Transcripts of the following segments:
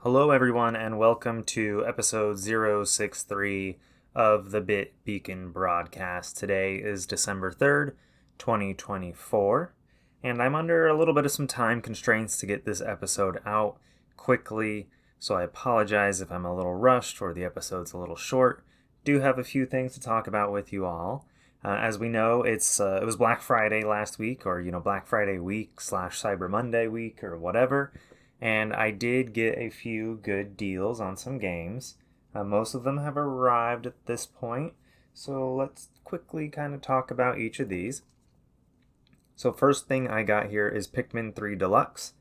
Hello everyone and welcome to episode 063 of the Bit Beacon Broadcast. Today is December 3rd, 2024, and I'm under a little bit of some time constraints to get this episode out quickly, so I apologize if I'm a little rushed or the episode's a little short. Do have a few things to talk about with you all. As we know, it was Black Friday last week, or Black Friday week / Cyber Monday week or whatever. And I did get a few good deals on some games. Most of them have arrived at this point, so let's quickly kind of talk about each of these. So first thing I got here is Pikmin 3 Deluxe.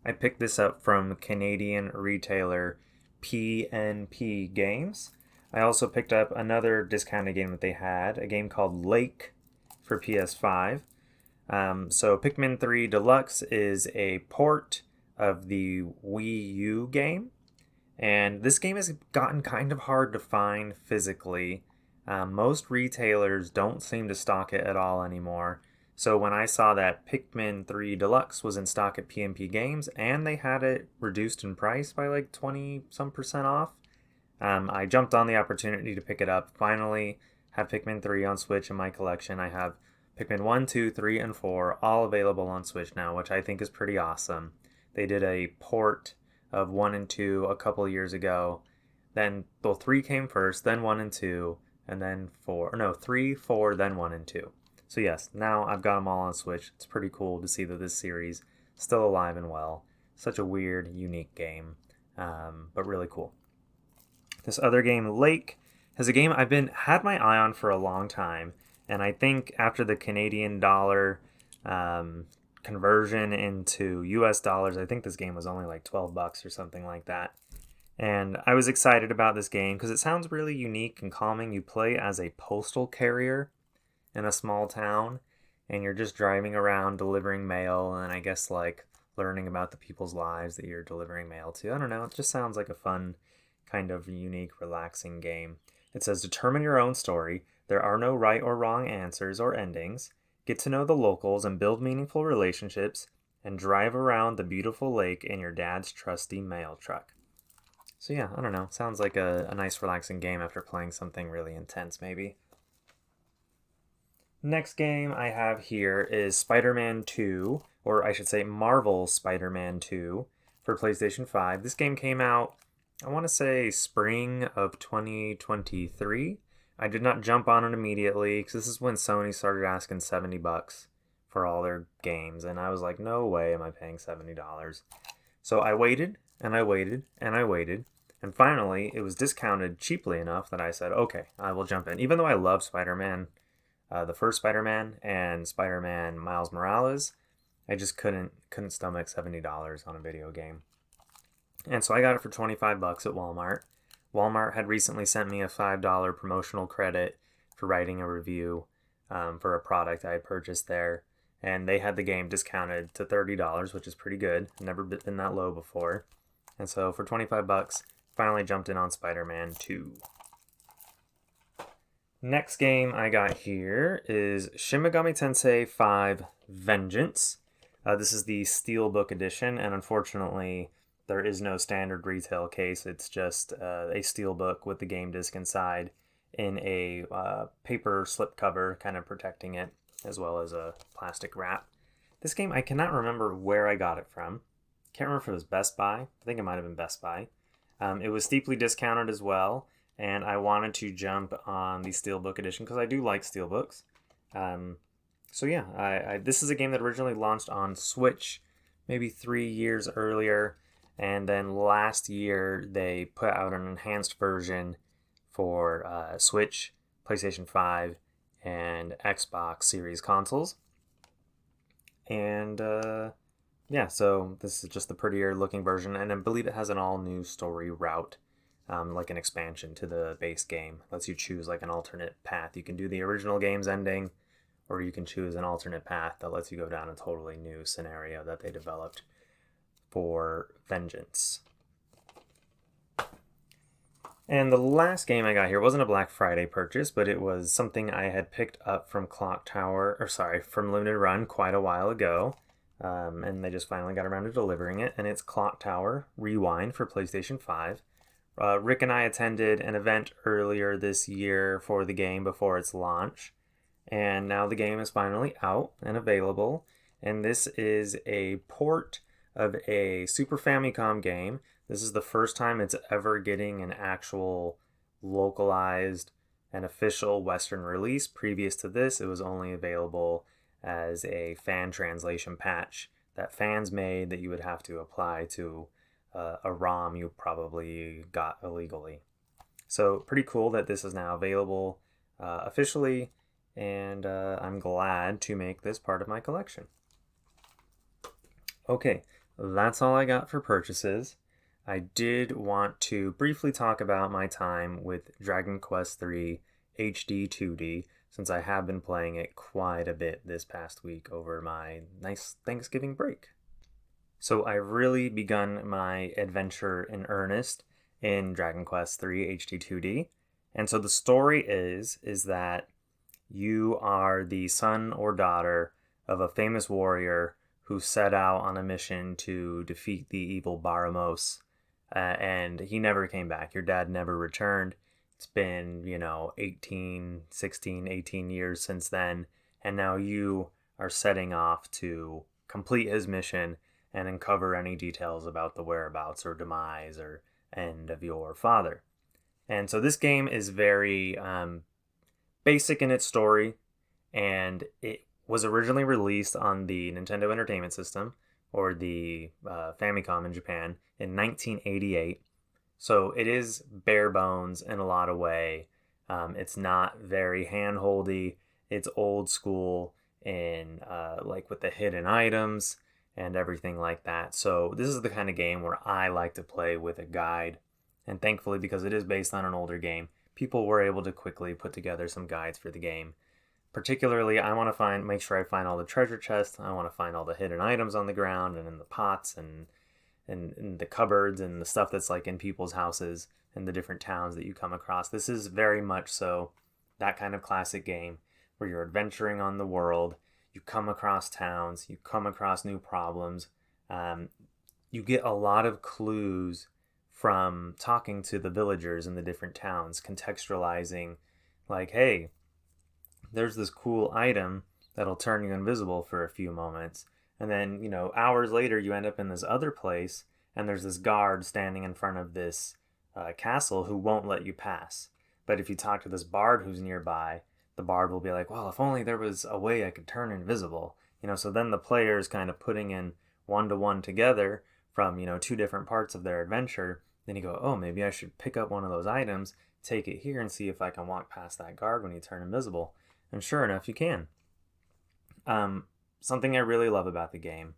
I picked this up from Canadian retailer PNP Games. I also picked up another discounted game that they had, a game called Lake for PS5. So Pikmin 3 Deluxe is a port of the Wii U game, and this game has gotten kind of hard to find physically. Most retailers don't seem to stock it at all anymore, so when I saw that Pikmin 3 Deluxe was in stock at PNP Games and they had it reduced in price by like 20% off, I jumped on the opportunity to pick it up. Finally have Pikmin 3 on Switch in my collection. I have Pikmin 1, 2, 3, and 4 all available on Switch now, which I think is pretty awesome. They did a port of 1 and 2 a couple years ago. Then, 3 came first, then 1 and 2, and then 4. No, 3, 4, then 1 and 2. So yes, now I've got them all on Switch. It's pretty cool to see that this series is still alive and well. Such a weird, unique game, but really cool. This other game, Lake, is a game I've had my eye on for a long time, and I think after the Canadian dollar conversion into US dollars, I think this game was only like $12 or something like that. And I was excited about this game because it sounds really unique and calming. You play as a postal carrier in a small town, and you're just driving around delivering mail, and I guess like learning about the people's lives that you're delivering mail to. I don't know, it just sounds like a fun, kind of unique, relaxing game. It says, determine your own story. There are no right or wrong answers or endings. Get to know the locals and build meaningful relationships, and drive around the beautiful lake in your dad's trusty mail truck. So yeah, I don't know. Sounds like a nice relaxing game after playing something really intense maybe. Next game I have here is Spider-Man 2, or I should say Marvel Spider-Man 2 for PlayStation 5. This game came out, I want to say spring of 2023. I did not jump on it immediately because this is when Sony started asking $70 for all their games, and I was like, no way am I paying $70. So I waited and I waited and I waited, and finally it was discounted cheaply enough that I said, okay, I will jump in. Even though I love Spider-Man, the first Spider-Man and Spider-Man Miles Morales, I just couldn't stomach $70 on a video game. And so I got it for $25 at Walmart. Walmart had recently sent me a $5 promotional credit for writing a review for a product I had purchased there. And they had the game discounted to $30, which is pretty good. Never been that low before. And so for $25, finally jumped in on Spider-Man 2. Next game I got here is Shin Megami Tensei 5 Vengeance. This is the Steelbook edition, and unfortunately there is no standard retail case. It's just a steelbook with the game disc inside in a paper slipcover kind of protecting it, as well as a plastic wrap. This game, I cannot remember where I got it from. Can't remember if it was Best Buy. I think it might have been Best Buy. It was steeply discounted as well, and I wanted to jump on the steelbook edition because I do like steelbooks. So yeah, this is a game that originally launched on Switch maybe 3 years earlier. And then last year, they put out an enhanced version for Switch, PlayStation 5, and Xbox Series consoles. And yeah, so this is just the prettier looking version. And I believe it has an all new story route, like an expansion to the base game. Lets you choose like an alternate path. You can do the original game's ending, or you can choose an alternate path that lets you go down a totally new scenario that they developed for Vengeance. And the last game I got here wasn't a Black Friday purchase, but it was something I had picked up from from Limited Run quite a while ago. And they just finally got around to delivering it. And it's Clock Tower Rewind for PlayStation 5. Rick and I attended an event earlier this year for the game before its launch. And now the game is finally out and available. And this is a port of a Super Famicom game. This is the first time it's ever getting an actual localized and official Western release. Previous to this, it was only available as a fan translation patch that fans made that you would have to apply to a ROM you probably got illegally. So pretty cool that this is now available officially, and I'm glad to make this part of my collection. Okay, that's all I got for purchases. I did want to briefly talk about my time with Dragon Quest III HD 2D, since I have been playing it quite a bit this past week over my nice Thanksgiving break. So I've really begun my adventure in earnest in Dragon Quest III HD 2D. And so the story is that you are the son or daughter of a famous warrior who set out on a mission to defeat the evil Baramos. And he never came back. Your dad never returned. It's been, 18 years since then. And now you are setting off to complete his mission and uncover any details about the whereabouts or demise or end of your father. And so this game is very basic in its story. And it was originally released on the Nintendo Entertainment System, or the Famicom in Japan, in 1988. So it is bare bones in a lot of way. It's not very hand-holdy. It's old school in like with the hidden items and everything like that. So this is the kind of game where I like to play with a guide. And thankfully, because it is based on an older game, people were able to quickly put together some guides for the game. Particularly, I want to make sure I find all the treasure chests. I want to find all the hidden items on the ground and in the pots and in the cupboards and the stuff that's like in people's houses and the different towns that you come across. This is very much so that kind of classic game where you're adventuring on the world. You come across towns. You come across new problems. You get a lot of clues from talking to the villagers in the different towns, contextualizing like, hey, there's this cool item that'll turn you invisible for a few moments. And then, hours later, you end up in this other place, and there's this guard standing in front of this castle who won't let you pass. But if you talk to this bard who's nearby, the bard will be like, well, if only there was a way I could turn invisible. So then the player's kind of putting in one-to-one together from, two different parts of their adventure. Then you go, oh, maybe I should pick up one of those items, take it here, and see if I can walk past that guard when you turn invisible. And sure enough, you can. Something I really love about the game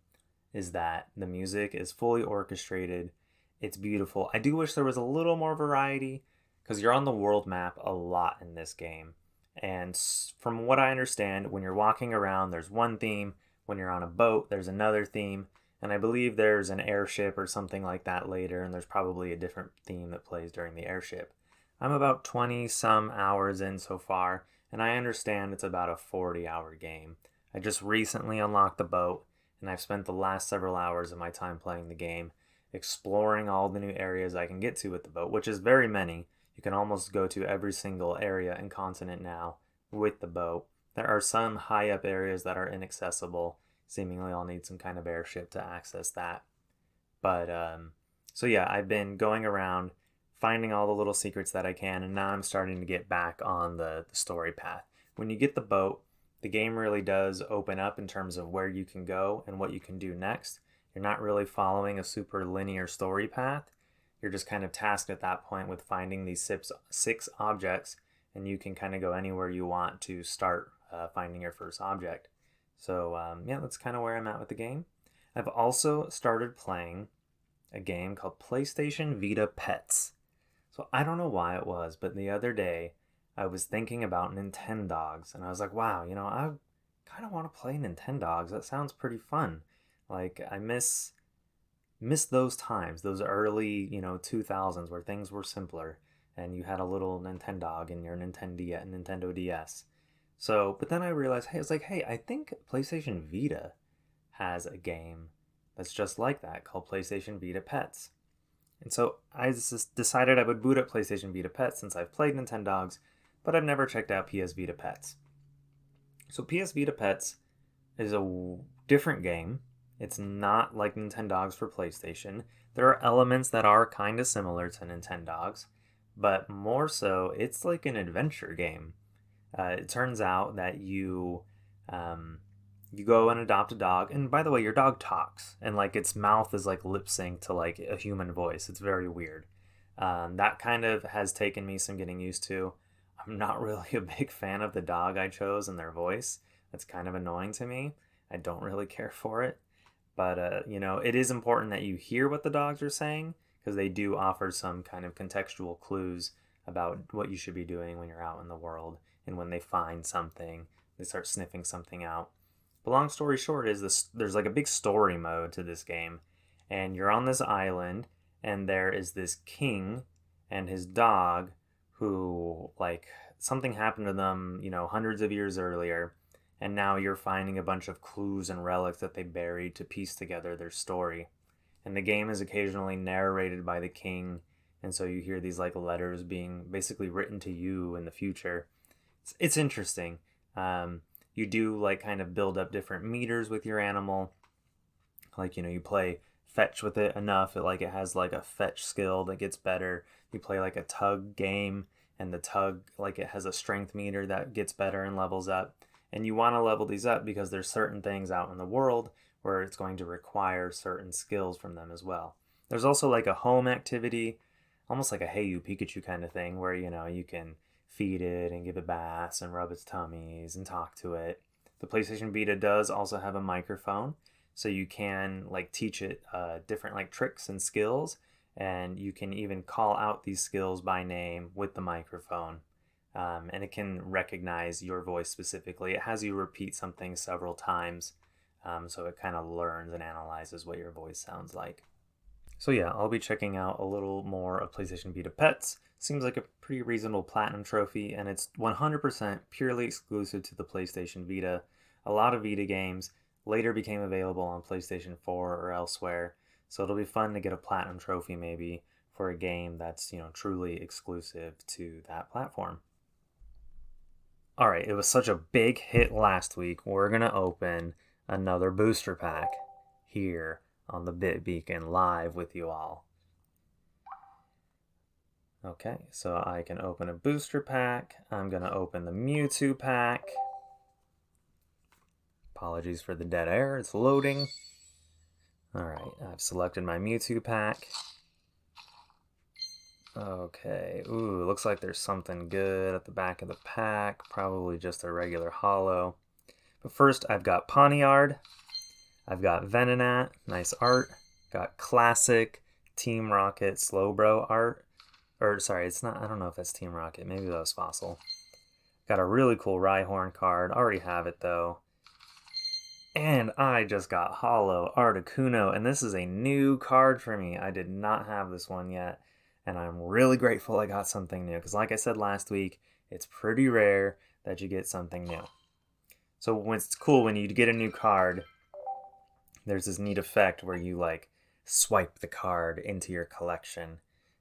is that the music is fully orchestrated. It's beautiful. I do wish there was a little more variety, because you're on the world map a lot in this game. And from what I understand, when you're walking around, there's one theme. When you're on a boat, there's another theme. And I believe there's an airship or something like that later, and there's probably a different theme that plays during the airship. I'm about 20 some hours in so far, and I understand it's about a 40-hour game. I just recently unlocked the boat, and I've spent the last several hours of my time playing the game, exploring all the new areas I can get to with the boat, which is very many. You can almost go to every single area and continent now with the boat. There are some high-up areas that are inaccessible. Seemingly I'll need some kind of airship to access that. But, so yeah, I've been going around, finding all the little secrets that I can, and now I'm starting to get back on the story path. When you get the boat, the game really does open up in terms of where you can go and what you can do next. You're not really following a super linear story path. You're just kind of tasked at that point with finding these six objects, and you can kind of go anywhere you want to start finding your first object. So yeah, that's kind of where I'm at with the game. I've also started playing a game called PlayStation Vita Pets. So I don't know why it was, but the other day I was thinking about Nintendogs, and I was like, wow, kind of want to play Nintendogs. That sounds pretty fun. Like, I miss those times, those early, 2000s where things were simpler and you had a little Nintendog in your Nintendo DS. So, but then I realized, hey, it's like, hey, I think PlayStation Vita has a game that's just like that called PlayStation Vita Pets. And so I just decided I would boot up PlayStation Vita Pets since I've played Nintendogs, but I've never checked out PS Vita Pets. So PS Vita Pets is a different game. It's not like Nintendogs for PlayStation. There are elements that are kind of similar to Nintendogs, but more so, it's like an adventure game. It turns out that you go and adopt a dog, and by the way, your dog talks, and like its mouth is like lip sync to like a human voice. It's very weird. That kind of has taken me some getting used to. I'm not really a big fan of the dog I chose and their voice. That's kind of annoying to me. I don't really care for it. But, it is important that you hear what the dogs are saying because they do offer some kind of contextual clues about what you should be doing when you're out in the world and when they find something, they start sniffing something out. But long story short is there's like a big story mode to this game, and you're on this island, and there is this king and his dog who, like, something happened to them, hundreds of years earlier, and now you're finding a bunch of clues and relics that they buried to piece together their story. And the game is occasionally narrated by the king, and so you hear these like letters being basically written to you in the future. It's interesting. You do like kind of build up different meters with your animal. Like, you play fetch with it enough, it has like a fetch skill that gets better. You play like a tug game, and the tug, like, it has a strength meter that gets better and levels up. And you want to level these up because there's certain things out in the world where it's going to require certain skills from them as well. There's also like a home activity, almost like a Hey You Pikachu kind of thing, where you can feed it and give it baths and rub its tummies and talk to it. The PlayStation Vita does also have a microphone, so you can like teach it different like tricks and skills, and you can even call out these skills by name with the microphone. And it can recognize your voice specifically. It has you repeat something several times, so it kind of learns and analyzes what your voice sounds like. So yeah, I'll be checking out a little more of PlayStation Vita Pets. Seems like a pretty reasonable platinum trophy, and it's 100% purely exclusive to the PlayStation Vita. A lot of Vita games later became available on PlayStation 4 or elsewhere, so it'll be fun to get a platinum trophy maybe for a game that's, truly exclusive to that platform. Alright, it was such a big hit last week, we're going to open another booster pack here on the Bit Beacon live with you all. Okay, so I can open a booster pack. I'm going to open the Mewtwo pack. Apologies for the dead air, it's loading. Alright, I've selected my Mewtwo pack. Okay, ooh, looks like there's something good at the back of the pack. Probably just a regular holo. But first, I've got Pawniard. I've got Venonat, nice art. Got classic Team Rocket Slowbro art. Or, sorry, it's not, I don't know if that's Team Rocket. Maybe that was Fossil. Got a really cool Rhyhorn card. Already have it, though. And I just got holo Articuno, and this is a new card for me. I did not have this one yet, and I'm really grateful I got something new, because like I said last week, it's pretty rare that you get something new. So when it's cool when you get a new card, there's this neat effect where you like swipe the card into your collection,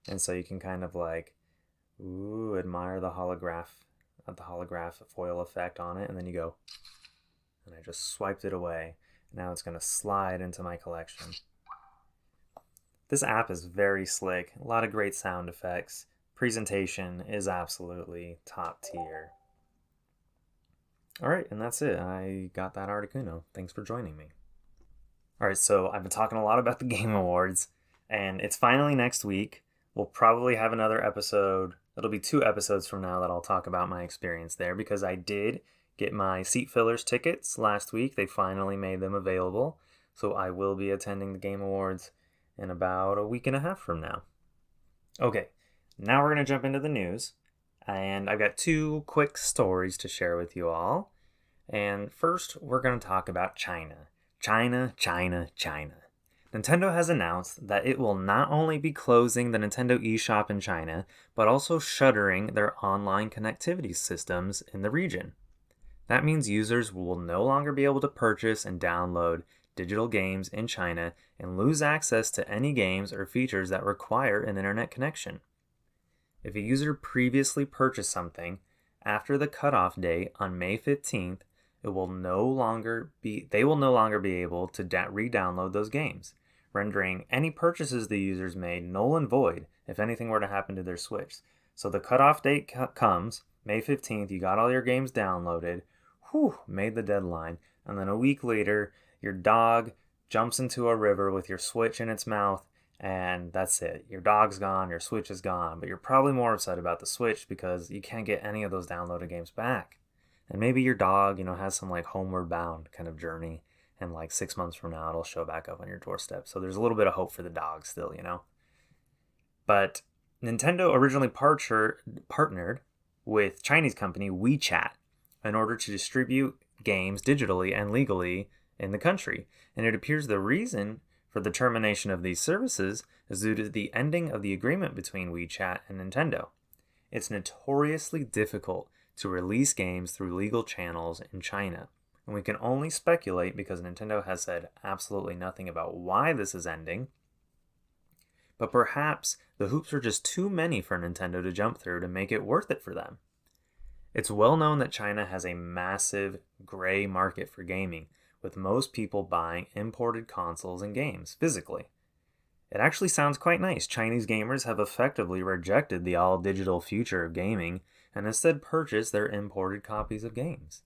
and so you can kind of like, ooh, admire the holograph foil effect on it, and then you go, and I just swiped it away. Now it's going to slide into my collection. This app is very slick, a lot of great sound effects. Presentation is absolutely top tier. Alright, and that's it. I got that Articuno. Thanks for joining me. Alright, so I've been talking a lot about the Game Awards, and it's finally next week. We'll probably have another episode. It'll be 2 episodes from now that I'll talk about my experience there, because I did get my Seat Fillers tickets last week. They finally made them available, so I will be attending the Game Awards in about a week and a half from now. Okay, now we're going to jump into the news, and I've got 2 quick stories to share with you all. And first, we're going to talk about China. China. Nintendo has announced that it will not only be closing the Nintendo eShop in China, but also shuttering their online connectivity systems in the region. That means users will no longer be able to purchase and download digital games in China and lose access to any games or features that require an internet connection. If a user previously purchased something after the cutoff date on May 15th, they will no longer be able to re-download those games, rendering any purchases the users made null and void if anything were to happen to their Switch. So the cutoff date comes, May 15th, you got all your games downloaded, made the deadline, and then a week later, your dog jumps into a river with your Switch in its mouth, and that's it. Your dog's gone, your Switch is gone, but you're probably more upset about the Switch because you can't get any of those downloaded games back. And maybe your dog, has some homeward bound kind of journey, and 6 months from now it'll show back up on your doorstep. So there's a little bit of hope for the dog still, But Nintendo originally partnered with Chinese company WeChat in order to distribute games digitally and legally in the country. And it appears the reason for the termination of these services is due to the ending of the agreement between WeChat and Nintendo. It's notoriously difficult to release games through legal channels in China, and we can only speculate because Nintendo has said absolutely nothing about why this is ending. But perhaps the hoops are just too many for Nintendo to jump through to make it worth it for them. It's well known that China has a massive gray market for gaming, with most people buying imported consoles and games physically. It actually sounds quite nice. Chinese gamers have effectively rejected the all-digital future of gaming and instead purchased their imported copies of games.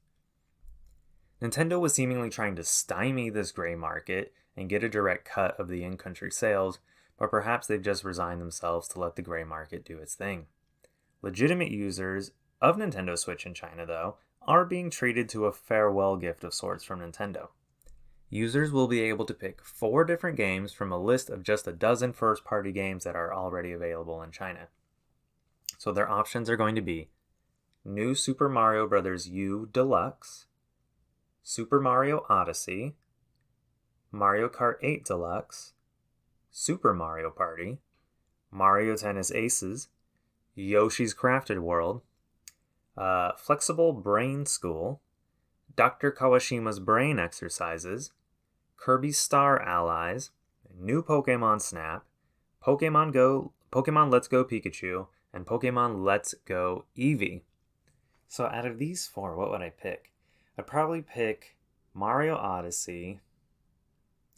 Nintendo was seemingly trying to stymie this gray market and get a direct cut of the in-country sales, but perhaps they've just resigned themselves to let the gray market do its thing. Legitimate users of Nintendo Switch in China, though, are being treated to a farewell gift of sorts from Nintendo. Users will be able to pick 4 different games from a list of just a dozen first-party games that are already available in China. So their options are going to be New Super Mario Bros. U Deluxe, Super Mario Odyssey, Mario Kart 8 Deluxe, Super Mario Party, Mario Tennis Aces, Yoshi's Crafted World, Flexible Brain School, Dr. Kawashima's Brain Exercises, Kirby Star Allies, New Pokemon Snap, Pokemon Let's Go Pikachu, and Pokemon Let's Go Eevee. So out of these 4, what would I pick? I'd probably pick Mario Odyssey.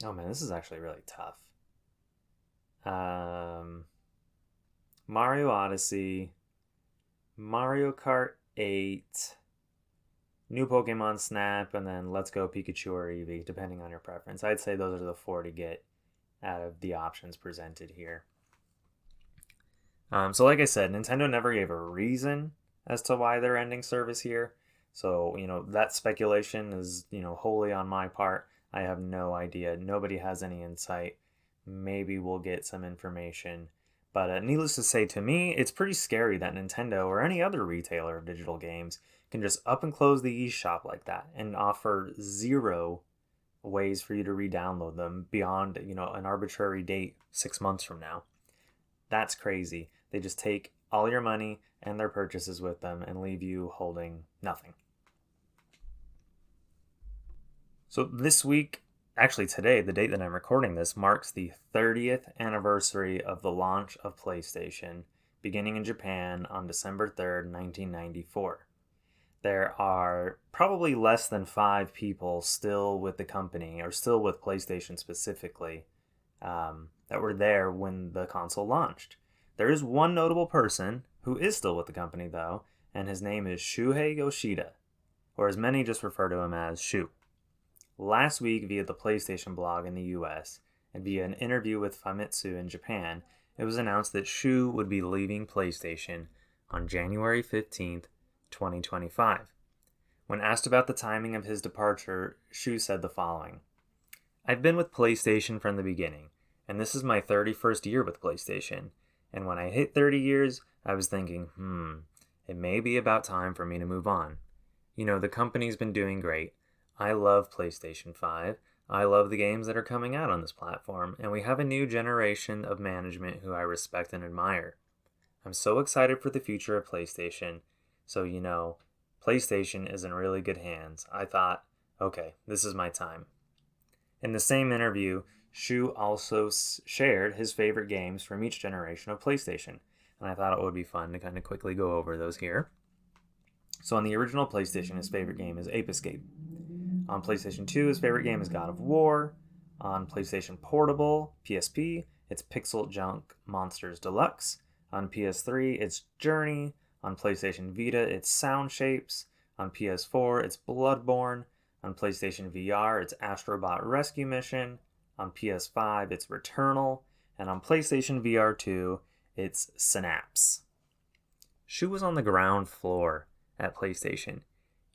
Oh man, this is actually really tough. Mario Odyssey, Mario Kart 8, New Pokemon Snap, and then Let's Go Pikachu or Eevee, depending on your preference. I'd say those are the 4 to get out of the options presented here. So like I said, Nintendo never gave a reason as to why they're ending service here. So, that speculation is, wholly on my part. I have no idea. Nobody has any insight. Maybe we'll get some information. But needless to say, to me, it's pretty scary that Nintendo or any other retailer of digital games can just up and close the eShop like that and offer 0 ways for you to re-download them beyond, an arbitrary date 6 months from now. That's crazy. They just take all your money and their purchases with them and leave you holding nothing. So this week, actually today, the date that I'm recording this, marks the 30th anniversary of the launch of PlayStation, beginning in Japan on December 3rd, 1994. There are probably less than 5 people still with the company, or still with PlayStation specifically, that were there when the console launched. There is one notable person who is still with the company, though, and his name is Shuhei Yoshida, or as many just refer to him as Shu. Last week, via the PlayStation blog in the US, and via an interview with Famitsu in Japan, it was announced that Shu would be leaving PlayStation on January 15th, 2025. When asked about the timing of his departure, Shu said the following: "I've been with PlayStation from the beginning, and this is my 31st year with PlayStation. And when I hit 30 years, I was thinking, it may be about time for me to move on. The company's been doing great. I love PlayStation 5. I love the games that are coming out on this platform, and we have a new generation of management who I respect and admire. I'm so excited for the future of PlayStation. So, PlayStation is in really good hands. I thought, okay, this is my time. In the same interview, Shu also shared his favorite games from each generation of PlayStation, and I thought it would be fun to kind of quickly go over those here. So on the original PlayStation, his favorite game is Ape Escape. On PlayStation 2, his favorite game is God of War. On PlayStation Portable, PSP, it's Pixel Junk Monsters Deluxe. On PS3, it's Journey. On PlayStation Vita, it's Sound Shapes. On PS4, it's Bloodborne. On PlayStation VR, it's Astrobot Rescue Mission. On PS5, it's Returnal. And on PlayStation VR 2, it's Synapse. Shu was on the ground floor at PlayStation.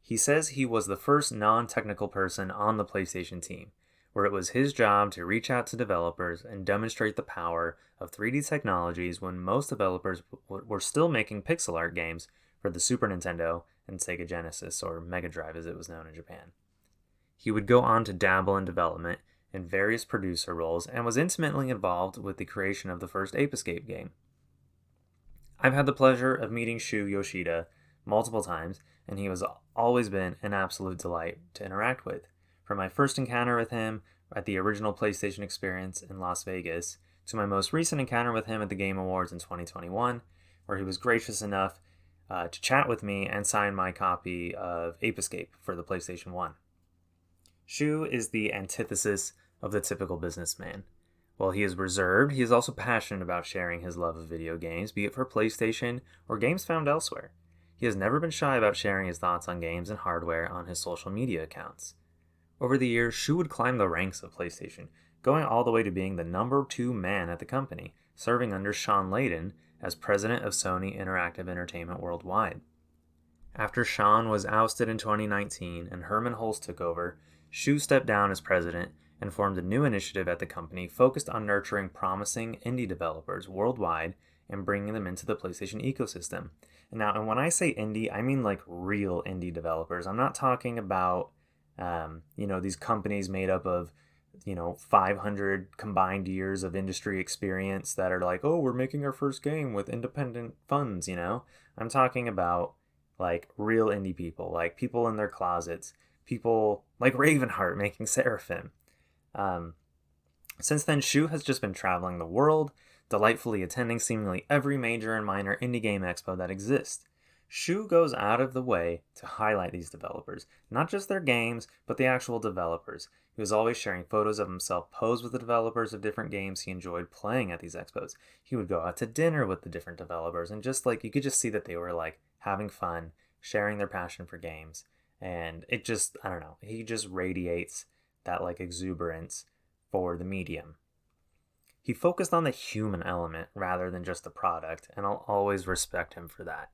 He says he was the first non-technical person on the PlayStation team, where it was his job to reach out to developers and demonstrate the power of 3D technologies when most developers were still making pixel art games for the Super Nintendo and Sega Genesis, or Mega Drive as it was known in Japan. He would go on to dabble in development in various producer roles and was intimately involved with the creation of the first Ape Escape game. I've had the pleasure of meeting Shu Yoshida multiple times, and he has always been an absolute delight to interact with. From my first encounter with him at the original PlayStation experience in Las Vegas, to my most recent encounter with him at the Game Awards in 2021, where he was gracious enough to chat with me and sign my copy of Ape Escape for the PlayStation 1. Shu is the antithesis of the typical businessman. While he is reserved, he is also passionate about sharing his love of video games, be it for PlayStation or games found elsewhere. He has never been shy about sharing his thoughts on games and hardware on his social media accounts. Over the years, Shu would climb the ranks of PlayStation, going all the way to being the number 2 man at the company, serving under Sean Layden as president of Sony Interactive Entertainment Worldwide. After Sean was ousted in 2019 and Herman Hulst took over, Shu stepped down as president and formed a new initiative at the company focused on nurturing promising indie developers worldwide and bringing them into the PlayStation ecosystem. And when I say indie, I mean like real indie developers. I'm not talking about, these companies made up of, 500 combined years of industry experience that are like, oh, we're making our first game with independent funds, I'm talking about like real indie people, like people in their closets, people like Ravenheart making Seraphim. Since then, Shu has just been traveling the world, delightfully attending seemingly every major and minor indie game expo that exists. Shu goes out of the way to highlight these developers, not just their games, but the actual developers. He was always sharing photos of himself posed with the developers of different games he enjoyed playing at these expos. He would go out to dinner with the different developers, and just like you could just see that they were like having fun, sharing their passion for games. And it just, I don't know, he just radiates that like exuberance for the medium. He focused on the human element rather than just the product, and I'll always respect him for that.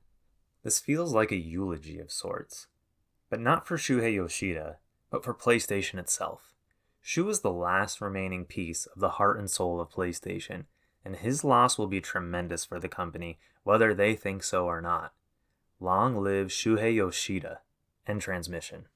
This feels like a eulogy of sorts, but not for Shuhei Yoshida, but for PlayStation itself. Shu is the last remaining piece of the heart and soul of PlayStation, and his loss will be tremendous for the company, whether they think so or not. Long live Shuhei Yoshida. End transmission.